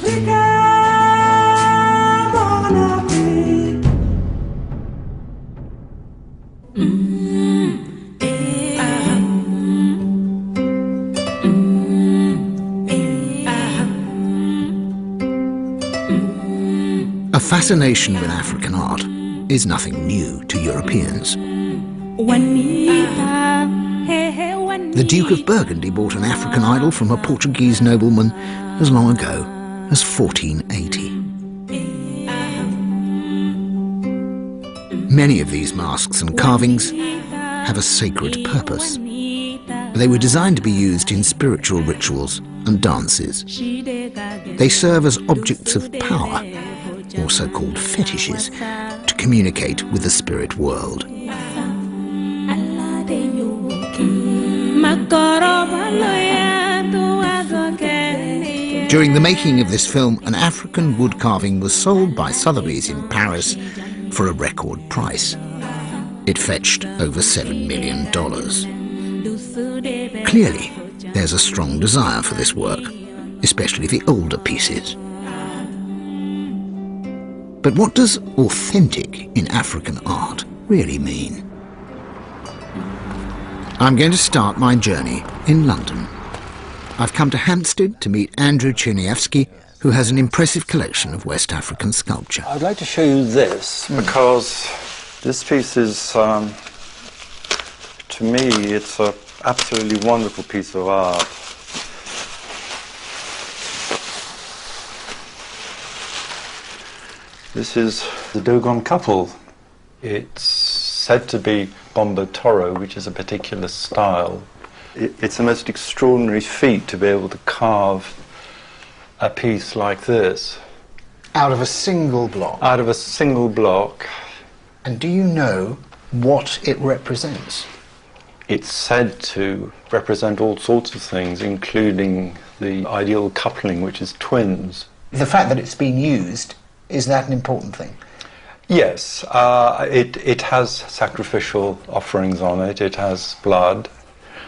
A fascination with African art is nothing new to Europeans. The Duke of Burgundy bought an African idol from a Portuguese nobleman as long ago as 1480. Many of these masks and carvings have a sacred purpose. They were designed to be used in spiritual rituals and dances. They serve as objects of power, also called fetishes, to communicate with the spirit world. During the making of this film, an African wood carving was sold by Sotheby's in Paris for a record price. It fetched over $7 million. Clearly, there's a strong desire for this work, especially the older pieces. But what does authentic in African art really mean? I'm going to start my journey in London. I've come to Hampstead to meet Andrew Czerniewski, who has an impressive collection of West African sculpture. I'd like to show you this because this piece is, to me, it's an absolutely wonderful piece of art. This is the Dogon couple. It's said to be Bombo Toro, which is a particular style. It's a most extraordinary feat to be able to carve a piece like this. Out of a single block? Out of a single block. And do you know what it represents? It's said to represent all sorts of things, including the ideal coupling, which is twins. The fact that it's been used, is that an important thing? Yes, it has sacrificial offerings on it, it has blood.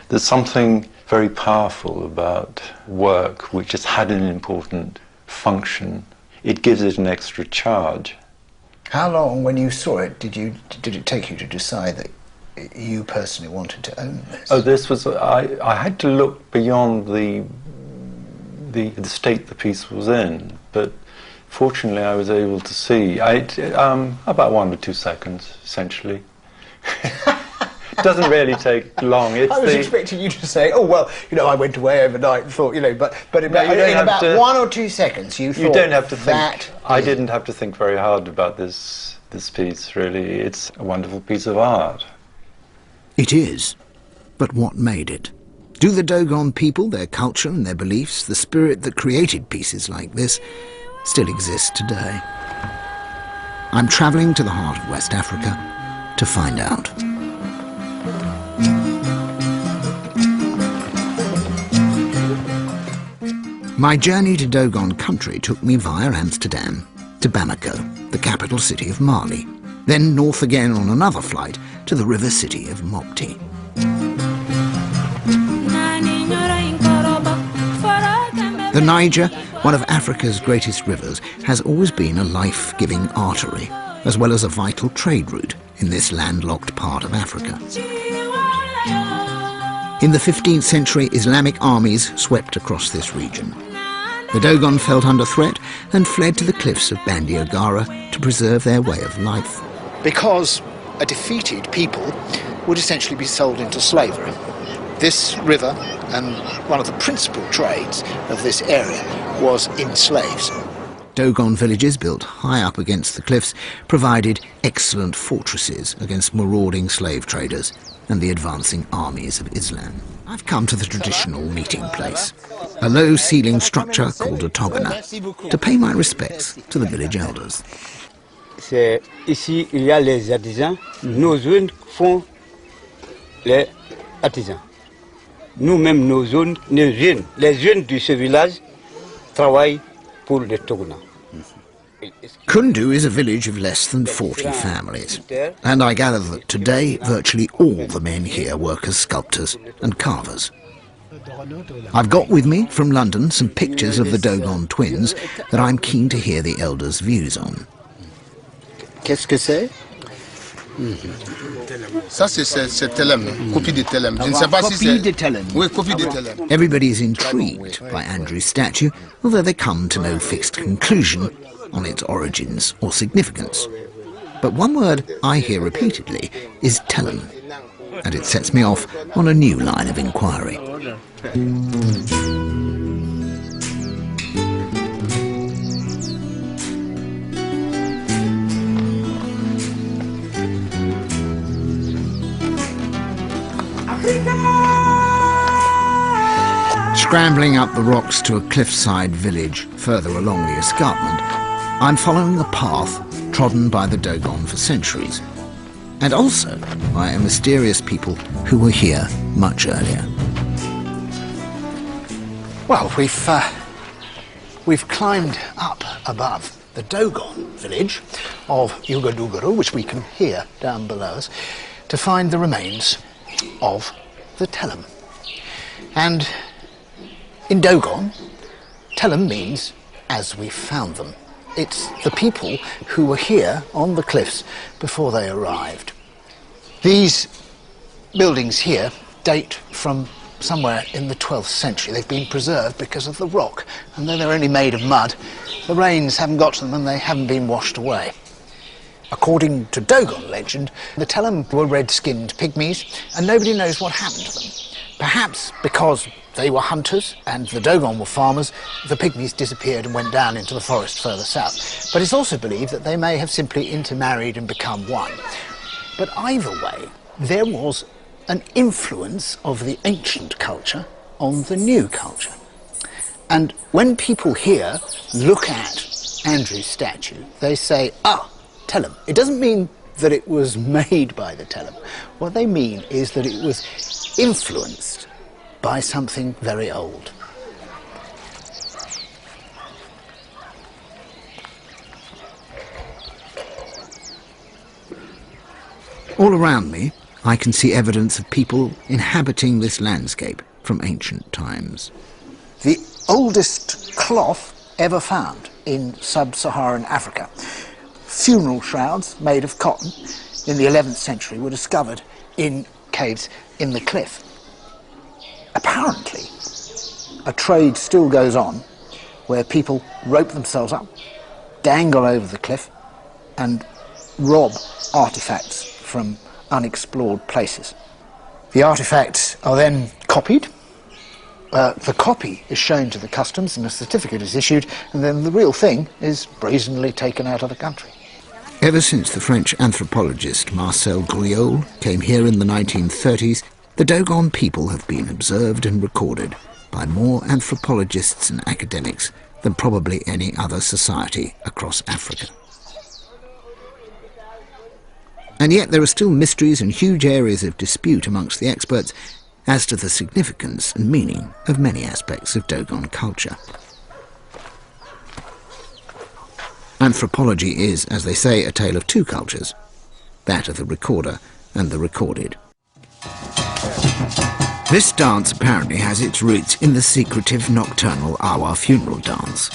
There's something very powerful about work which has had an important function. It gives it an extra charge. How long, when you saw it, did it take you to decide that you personally wanted to own this? Oh, this was, I had to look beyond the state the piece was in, but fortunately I was able to see, about 1 or 2 seconds, essentially. It doesn't really take long. I was expecting you to say, oh, well, you know, I went away overnight and thought, you know, but in about 1 or 2 seconds you thought you don't have to that... think. I didn't have to think very hard about this piece, really. It's a wonderful piece of art. It is. But what made it? Do the Dogon people, their culture and their beliefs, the spirit that created pieces like this, still exist today? I'm travelling to the heart of West Africa to find out. My journey to Dogon country took me via Amsterdam to Bamako, the capital city of Mali, then north again on another flight to the river city of Mopti. The Niger, one of Africa's greatest rivers, has always been a life-giving artery, as well as a vital trade route in this landlocked part of Africa. In the 15th century, Islamic armies swept across this region. The Dogon felt under threat and fled to the cliffs of Bandiagara to preserve their way of life. Because a defeated people would essentially be sold into slavery. This river, and one of the principal trades of this area, was in slaves. Dogon villages built high up against the cliffs provided excellent fortresses against marauding slave traders and the advancing armies of Islam. I've come to the traditional meeting place, a low-ceiling structure called a togona, to pay my respects to the village elders. Ici, il y a les artisans. Nos jeunes font les artisans. Nous-mêmes, nos jeunes, les jeunes de ce village travaillent pour les togonas. Kundu is a village of less than 40 families, and I gather that today virtually all the men here work as sculptors and carvers. I've got with me from London some pictures of the Dogon twins that I'm keen to hear the elders' views on. Qu'est-ce que c'est? Ça c'est Telem, copie de Telem. Je ne sais pas si c'est... Copie de Telem. Oui, copie de Telem. Everybody is intrigued by Andrew's statue, although they come to no fixed conclusion on its origins or significance. But one word I hear repeatedly is Telem, and it sets me off on a new line of inquiry. Scrambling up the rocks to a cliffside village further along the escarpment, I'm following the path trodden by the Dogon for centuries, and also by a mysterious people who were here much earlier. Well, we've climbed up above the Dogon village of Yugaduguru, which we can hear down below us, to find the remains of the Telem. And in Dogon, Telem means as we found them. It's the people who were here on the cliffs before they arrived. These buildings here date from somewhere in the 12th century. They've been preserved because of the rock, and though they're only made of mud, the rains haven't got to them and they haven't been washed away. According to Dogon legend, the Telem were red-skinned pygmies, and nobody knows what happened to them. Perhaps because they were hunters and the Dogon were farmers, the pygmies disappeared and went down into the forest further south. But it's also believed that they may have simply intermarried and become one. But either way, there was an influence of the ancient culture on the new culture. And when people here look at Andrew's statue, they say, ah, Telem. It doesn't mean that it was made by the Telem. What they mean is that it was influenced by something very old. All around me, I can see evidence of people inhabiting this landscape from ancient times. The oldest cloth ever found in sub-Saharan Africa, funeral shrouds made of cotton in the 11th century, were discovered in caves in the cliff. Apparently, a trade still goes on where people rope themselves up, dangle over the cliff, and rob artifacts from unexplored places. The artifacts are then copied. The copy is shown to the customs and a certificate is issued, and then the real thing is brazenly taken out of the country. Ever since the French anthropologist Marcel Guyot came here in the 1930s, the Dogon people have been observed and recorded by more anthropologists and academics than probably any other society across Africa. And yet there are still mysteries and huge areas of dispute amongst the experts as to the significance and meaning of many aspects of Dogon culture. Anthropology is, as they say, a tale of two cultures, that of the recorder and the recorded. This dance apparently has its roots in the secretive nocturnal Awa funeral dance.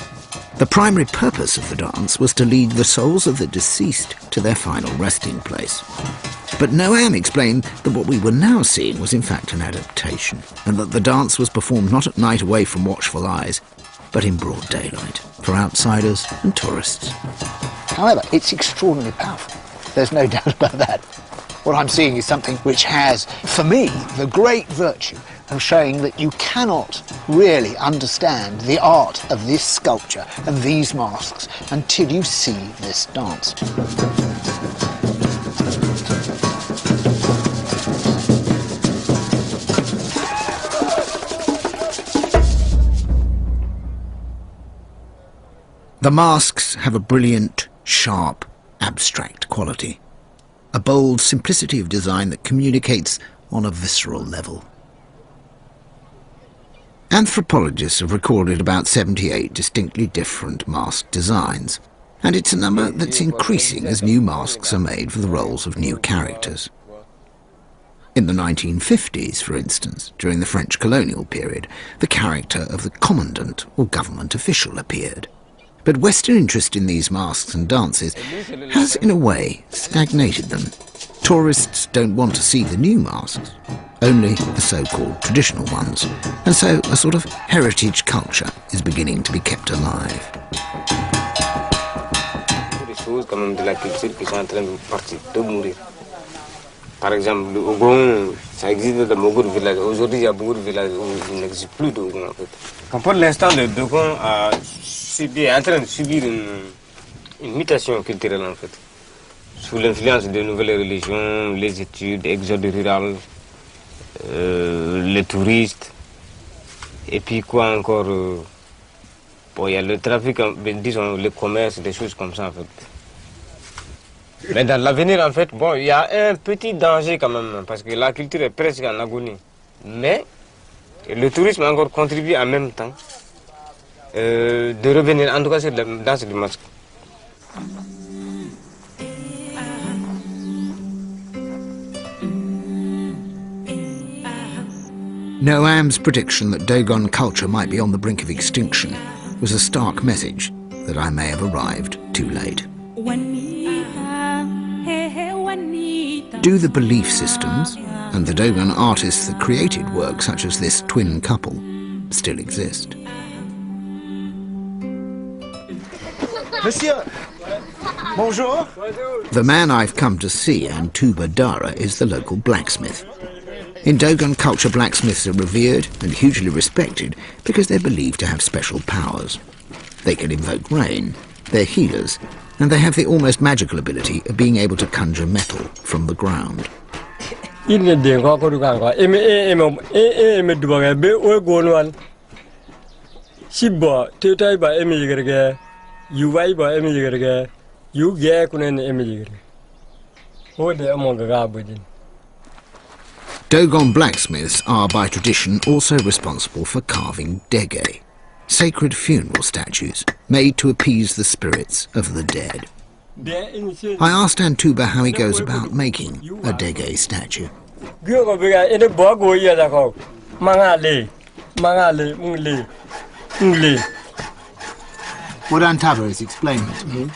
The primary purpose of the dance was to lead the souls of the deceased to their final resting place. But Noam explained that what we were now seeing was in fact an adaptation, and that the dance was performed not at night away from watchful eyes, but in broad daylight, for outsiders and tourists. However, it's extraordinarily powerful. There's no doubt about that. What I'm seeing is something which has, for me, the great virtue of showing that you cannot really understand the art of this sculpture and these masks until you see this dance. The masks have a brilliant, sharp, abstract quality. A bold simplicity of design that communicates on a visceral level. Anthropologists have recorded about 78 distinctly different mask designs, and it's a number that's increasing as new masks are made for the roles of new characters. In the 1950s, for instance, during the French colonial period, the character of the commandant or government official appeared. But Western interest in these masks and dances has, in a way, stagnated them. Tourists don't want to see the new masks, only the so-called traditional ones, and so a sort of heritage culture is beginning to be kept alive. Des choses quand même de la culture qui sont en train de partir, de mourir. Par exemple, le Ogon, ça existe dans beaucoup de villages. Aujourd'hui, il y a beaucoup de villages où il n'existe plus d'Ogon en fait. Pour l'instant, le Dogon est en train de subir une mutation culturelle en fait. Sous l'influence de nouvelles religions, les études, l'exode rural, les touristes, et puis quoi encore, bon, il y a le trafic, disons le commerce, des choses comme ça en fait. Mais dans l'avenir en fait, bon, il y a un petit danger quand même, parce que la culture est presque en agonie. Mais le tourisme encore contribue en même temps de revenir, en tout cas sur la danse du masque. Noam's prediction that Dogon culture might be on the brink of extinction was a stark message that I may have arrived too late. Do the belief systems and the Dogon artists that created work such as this twin couple still exist? Monsieur, bonjour. The man I've come to see, Antuba Dara, is the local blacksmith. In Dogon culture, blacksmiths are revered and hugely respected because they're believed to have special powers. They can invoke rain, they're healers, and they have the almost magical ability of being able to conjure metal from the ground. Dogon blacksmiths are, by tradition, also responsible for carving dege, sacred funeral statues made to appease the spirits of the dead. I asked Antuba how he goes about making a dege statue. What Antuba is explaining to me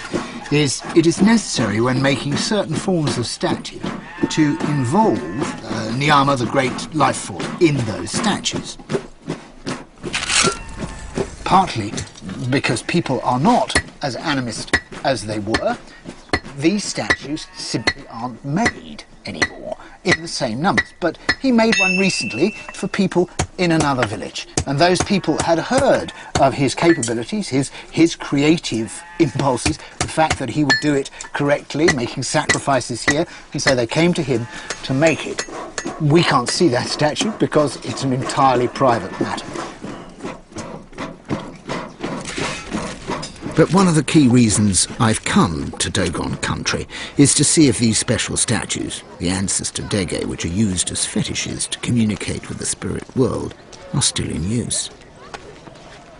is it is necessary when making certain forms of statue to involve Nyama, the great life force, in those statues. Partly because people are not as animist as they were, these statues simply aren't made anymore in the same numbers. But he made one recently for people in another village, and those people had heard of his capabilities, his creative impulses, the fact that he would do it correctly, making sacrifices here, and so they came to him to make it. We can't see that statue because it's an entirely private matter. But one of the key reasons I've come to Dogon country is to see if these special statues, the ancestor dege, which are used as fetishes to communicate with the spirit world, are still in use.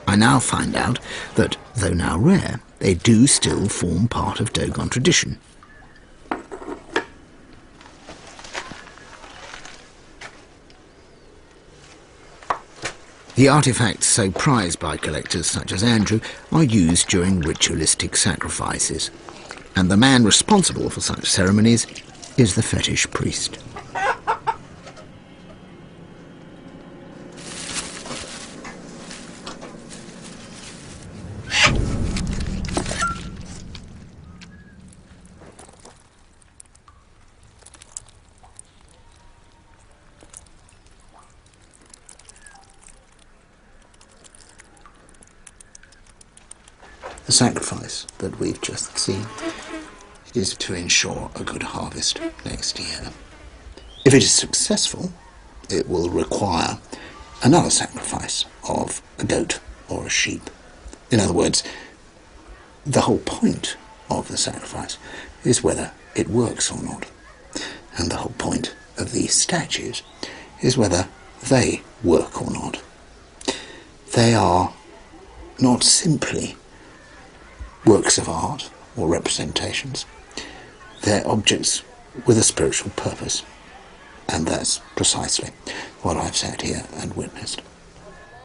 I now find out that, though now rare, they do still form part of Dogon tradition. The artefacts so prized by collectors such as Andrew are used during ritualistic sacrifices, and the man responsible for such ceremonies is the fetish priest. The sacrifice that we've just seen is to ensure a good harvest next year. If it is successful, it will require another sacrifice of a goat or a sheep. In other words, the whole point of the sacrifice is whether it works or not. And the whole point of these statues is whether they work or not. They are not simply works of art or representations. They're objects with a spiritual purpose. And that's precisely what I've sat here and witnessed.